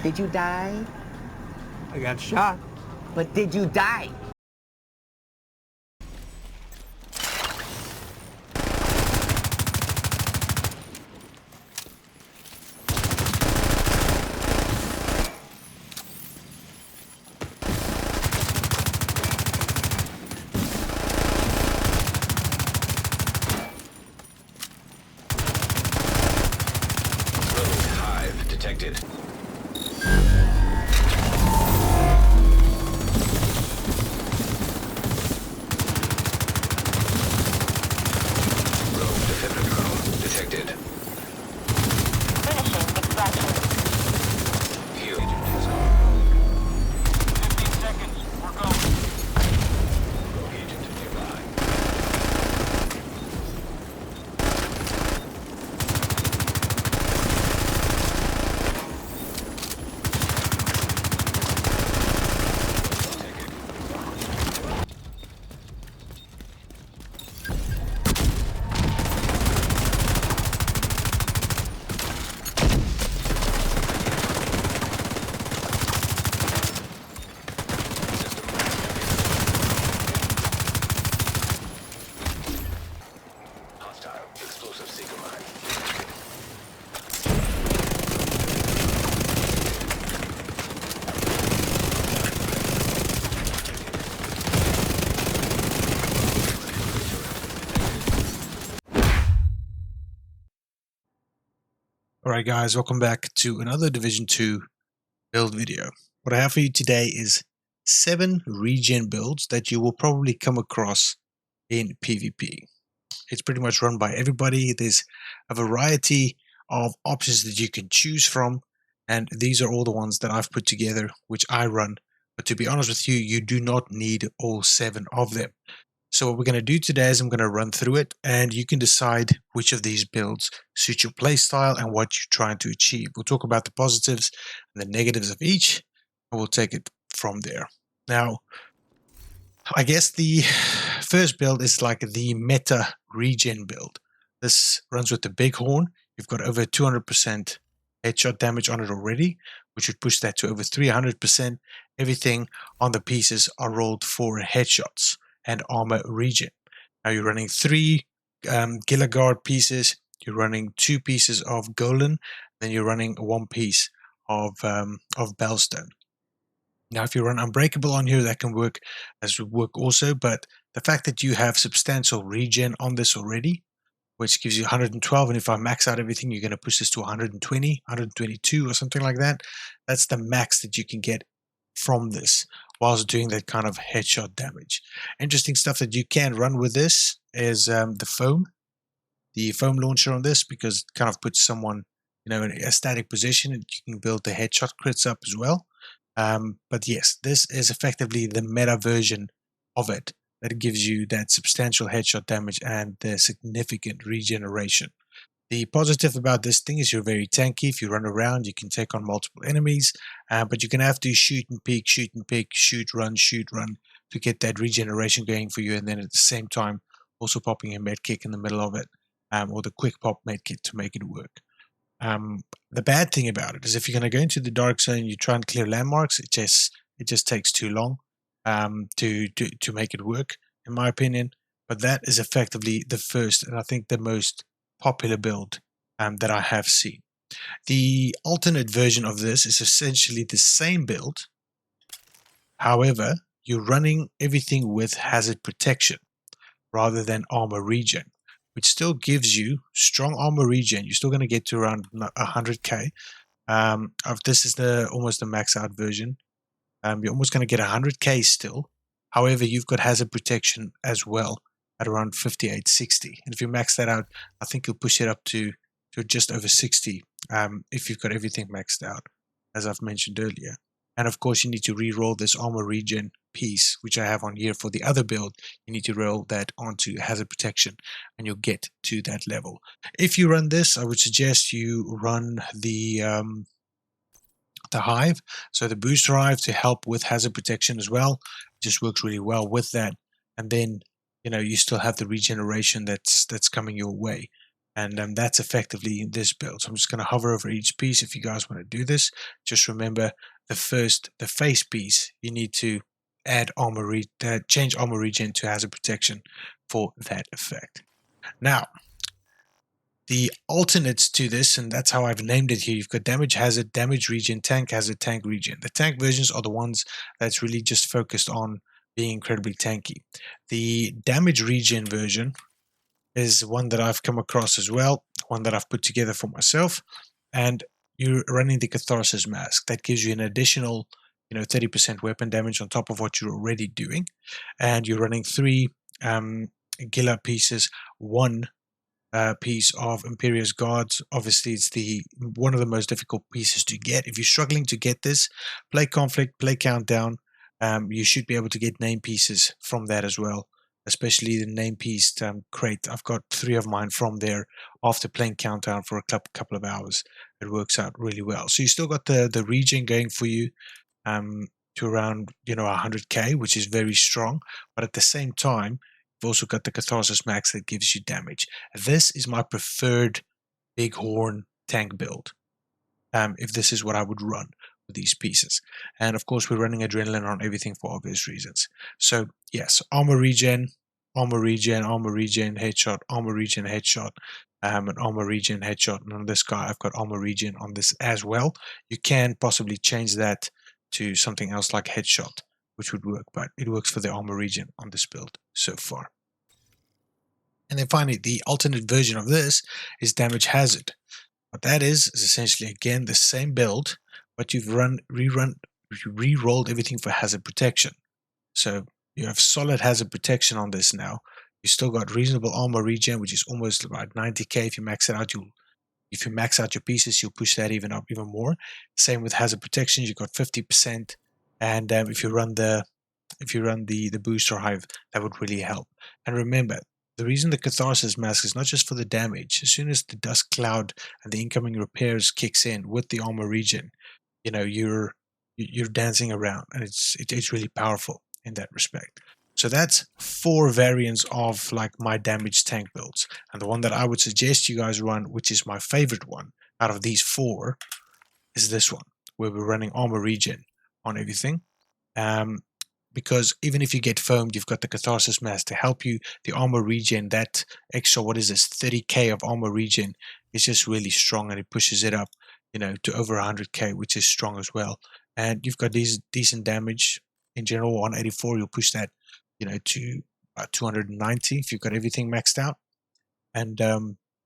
Did you die? I got shot. But did you die? Hive detected. Alright guys, welcome back to another Division 2 build video. What I have for you today is 7 regen builds that you will probably come across in PvP. It's pretty much run by everybody. There's a variety of options that you can choose from, and these are all the ones that I've put together, which I run. But to be honest with you, you do not need all 7 of them. So what we're going to do today is I'm going to run through it, and you can decide which of these builds suit your playstyle and what you're trying to achieve. We'll talk about the positives and the negatives of each, and we'll take it from there. Now, I guess the first build is like the meta regen build. This runs with the BIGHORN. You've got over 200% headshot damage on it already, which would push that to over 300%. Everything on the pieces are rolled for headshots and armor regen. Now you're running 3 Gilligard pieces, you're running 2 pieces of Golan, then you're running 1 piece of Bellstone. Now if you run Unbreakable on here, that can work also, but the fact that you have substantial regen on this already, which gives you 112, and if I max out everything, you're going to push this to 120, 122 or something like that. That's the max that you can get from this whilst doing that kind of headshot damage. Interesting stuff that you can run with this is the foam launcher on this, because it kind of puts someone, you know, in a static position, and you can build the headshot crits up as well. But yes, this is effectively the meta version of it that gives you that substantial headshot damage and the significant regeneration. The positive about this thing is you're very tanky. If you run around, you can take on multiple enemies, but you're going to have to shoot and pick, shoot, run to get that regeneration going for you, and then at the same time also popping a med kick in the middle of it, or the quick pop med kick to make it work. The bad thing about it is if you're going to go into the dark zone, you try and clear landmarks, it just takes too long to make it work, in my opinion. But that is effectively the first, and I think the most popular build that I have seen. The alternate version of this is essentially the same build. However, you're running everything with hazard protection rather than armor regen, which still gives you strong armor regen. You're still going to get to around 100k. This is almost the max out version. You're almost going to get 100k still. However, you've got hazard protection as well at around 58, 60. And if you max that out, I think you'll push it up to just over 60 if you've got everything maxed out, as I've mentioned earlier. And of course, you need to re-roll this armor regen piece, which I have on here for the other build. You need to roll that onto hazard protection, and you'll get to that level. If you run this, I would suggest you run the Hive, so the booster Hive, to help with hazard protection as well. It just works really well with that. And then, you know, you still have the regeneration that's coming your way. And that's effectively this build. So I'm just going to hover over each piece if you guys want to do this. Just remember the face piece, you need to add change armor regen to hazard protection for that effect. Now, the alternates to this, and that's how I've named it here, you've got damage hazard, damage regen, tank hazard, tank regen. The tank versions are the ones that's really just focused on being incredibly tanky. The damage regen version is one that I've come across as well, one that I've put together for myself, and you're running the Catharsis Mask. That gives you an additional 30% weapon damage on top of what you're already doing, and you're running 3 Gila pieces, 1 piece of Imperious Guards. Obviously, it's one of the most difficult pieces to get. If you're struggling to get this, play Conflict, play Countdown. You should be able to get name pieces from that as well, especially the name piece crate. I've got 3 of mine from there after playing Countdown for a couple of hours. It works out really well. So you still got the regen going for you to around 100k, which is very strong, but at the same time you've also got the Catharsis Max that gives you damage. This is my preferred BIGHORN tank build, if this is what I would run with these pieces. And of course we're running adrenaline on everything for obvious reasons. So yes, armor regen, headshot, armor regen, headshot, and armor regen, headshot. And on this guy I've got armor regen on this as well. You can possibly change that to something else like headshot, which would work, but it works for the armor regen on this build so far. And then finally, the alternate version of this is damage hazard. What that is essentially, again, the same build, but you've re-rolled everything for hazard protection. So you have solid hazard protection on this now. You still got reasonable armor regen, which is almost about 90k. If you max it out, if you max out your pieces, you'll push that even up even more. Same with hazard protection, you've got 50%, and if you run the booster hive, that would really help. And remember, the reason the Catharsis Mask is not just for the damage. As soon as the dust cloud and the incoming repairs kicks in with the armor regen, you're dancing around, and it's really powerful in that respect. So that's 4 variants of like my damage tank builds, and the one that I would suggest you guys run, which is my favorite one out of these 4, is this one, where we're running armor regen on everything. Because even if you get foamed, you've got the Catharsis Mask to help you. The armor regen, that extra, 30k of armor regen is just really strong, and it pushes it up, to over 100k, which is strong as well. And you've got these decent damage in general. 184, you'll push that, to 290 if you've got everything maxed out. And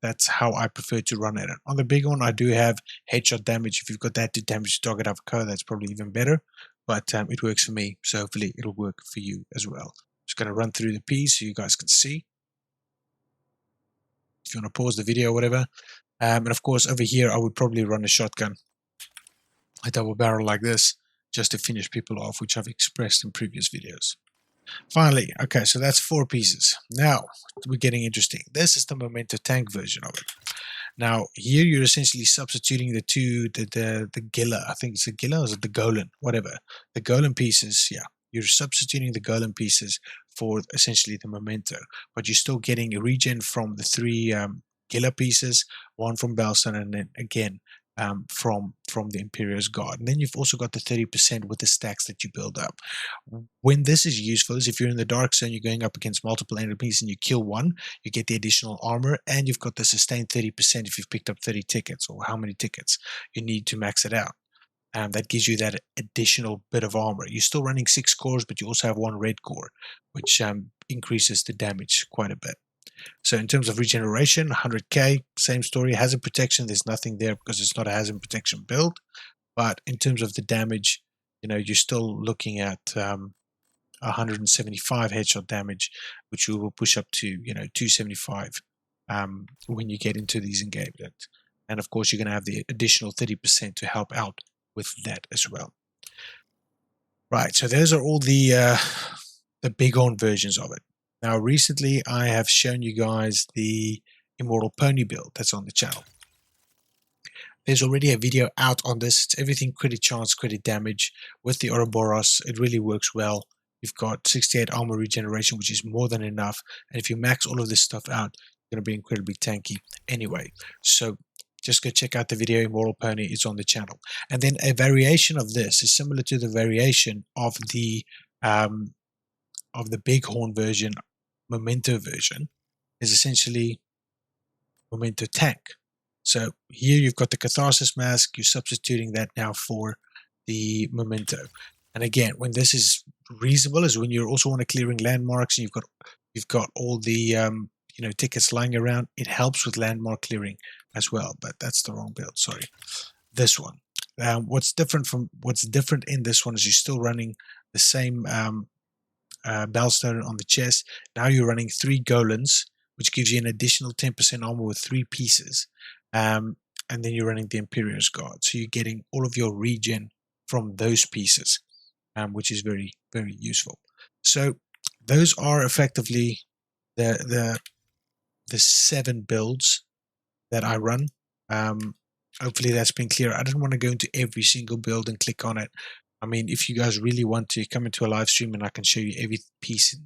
that's how I prefer to run it. On the big one, I do have headshot damage. If you've got that to damage the target avocado, that's probably even better. But it works for me, so hopefully it'll work for you as well. Just going to run through the piece so you guys can see. If you want to pause the video or whatever. And of course, over here, I would probably run a shotgun, a double barrel like this, just to finish people off, which I've expressed in previous videos. Finally, okay, so that's 4 pieces. Now, we're getting interesting. This is the Memento tank version of it. Now, here you're essentially substituting the Gila, I think it's a Gila, or is it the Golan, whatever. The Golan pieces, yeah. You're substituting the Golan pieces for essentially the Memento, but you're still getting a regen from the 3 Gila pieces, 1 from Belson, and then again from the Imperious Guard. And then you've also got the 30% with the stacks that you build up. When this is useful is if you're in the dark zone, you're going up against multiple enemies and you kill one, you get the additional armor, and you've got the sustained 30% if you've picked up 30 tickets, or how many tickets you need to max it out. That gives you that additional bit of armor. You're still running 6 cores, but you also have 1 red core, which increases the damage quite a bit. So in terms of regeneration, 100k, same story. Hazard protection, there's nothing there because it's not a hazard protection build. But in terms of the damage, you're still looking at 175 headshot damage, which you will push up to 275 when you get into these engagements. And of course, you're going to have the additional 30% to help out with that as well. Right, so those are all the BIGHORN versions of it. Now, recently I have shown you guys the Immortal Pony build that's on the channel. There's already a video out on this. It's everything credit chance, credit damage with the OUROBOROS. It really works well. You've got 68 armor regeneration, which is more than enough. And if you max all of this stuff out, going to be incredibly tanky anyway. So just go check out the video. Immortal Pony is on the channel. And then a variation of this is similar to the variation of the Bighorn version, Memento version, is essentially Memento Tank. So here you've got the Catharsis mask. You're substituting that now for the Memento. And again, when this is reasonable is when you also want to clearing landmarks and you've got all the tickets lying around. It helps with landmark clearing as well, but that's the wrong build. Sorry, this one. What's different in this one is you're still running the same Bellstone on the chest. Now you're running 3 Golans, which gives you an additional 10% armor with 3 pieces. And then you're running the Imperious Guard. So you're getting all of your regen from those pieces, which is very, very useful. So those are effectively the 7 builds that I run. Hopefully that's been clear. I didn't want to go into every single build and click on it. I mean, if you guys really want to, come into a live stream and I can show you every piece,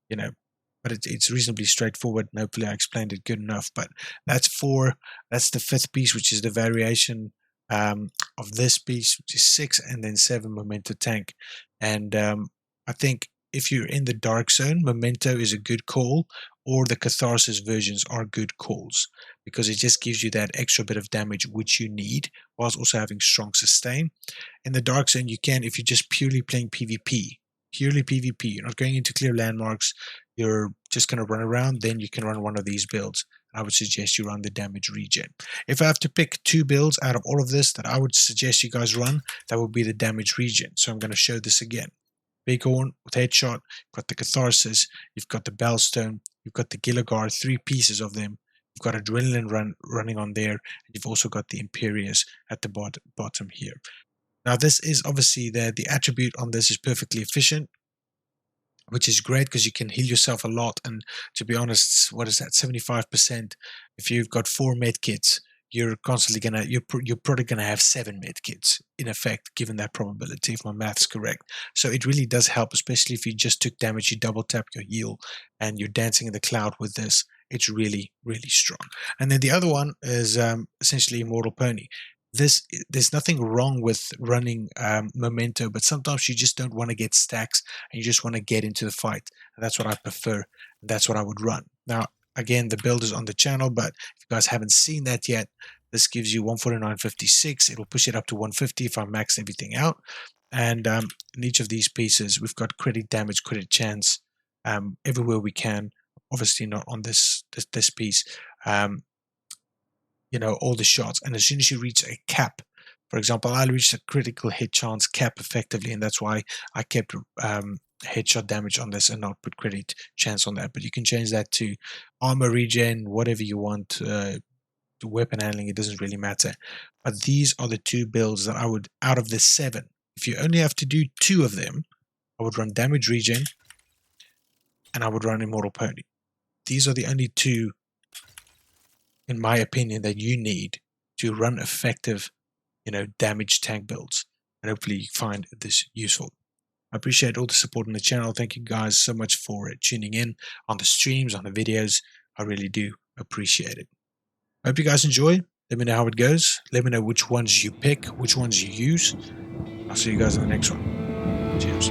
but it's reasonably straightforward, and hopefully I explained it good enough. But that's the 5th piece, which is the variation of this piece, which is 6, and then 7 Memento Tank. And I think if you're in the Dark Zone, Memento is a good call, or the Catharsis versions are good calls, because it just gives you that extra bit of damage which you need, whilst also having strong sustain. In the Dark Zone, you can, if you're just purely playing PvP, you're not going into clear landmarks, you're just going to run around, then you can run one of these builds. I would suggest you run the damage regen. If I have to pick 2 builds out of all of this that I would suggest you guys run, that would be the damage regen. So I'm going to show this again. Bighorn with headshot, you've got the Catharsis, you've got the Bellstone, you've got the Gilligar, 3 pieces of them. You've got Adrenaline running on there, and you've also got the Imperious at the bottom here. Now this is obviously the attribute on this is perfectly efficient, which is great because you can heal yourself a lot. And to be honest, what is that, 75%? If you've got 4 med kits, you're constantly you're probably gonna have 7 med kits in effect, given that probability, if my math's correct. So it really does help, especially if you just took damage, you double tap your heal, and you're dancing in the cloud with this. It's really, really strong. And then the other one is essentially Immortal Pony. There's nothing wrong with running Memento, but sometimes you just don't want to get stacks and you just want to get into the fight. And that's what I prefer. And that's what I would run. Now, again, the build is on the channel, but if you guys haven't seen that yet, this gives you 149.56. It will push it up to 150 if I max everything out. And in each of these pieces, we've got credit damage, credit chance everywhere we can. Obviously not on this piece. All the shots, and as soon as you reach a cap, for example, I reached a critical hit chance cap effectively, and that's why I kept headshot damage on this and not put credit chance on that. But you can change that to armor regen, whatever you want, to weapon handling, it doesn't really matter. But these are the 2 builds that I would, out of the 7, if you only have to do 2 of them, I would run damage regen and I would run Immortal Pony. These are the only 2, in my opinion, that you need to run effective, damage tank builds. And hopefully you find this useful. I appreciate all the support on the channel. Thank you guys so much for tuning in on the streams, on the videos. I really do appreciate it. I hope you guys enjoy. Let me know how it goes. Let me know which ones you pick, which ones you use. I'll see you guys in the next one. Cheers.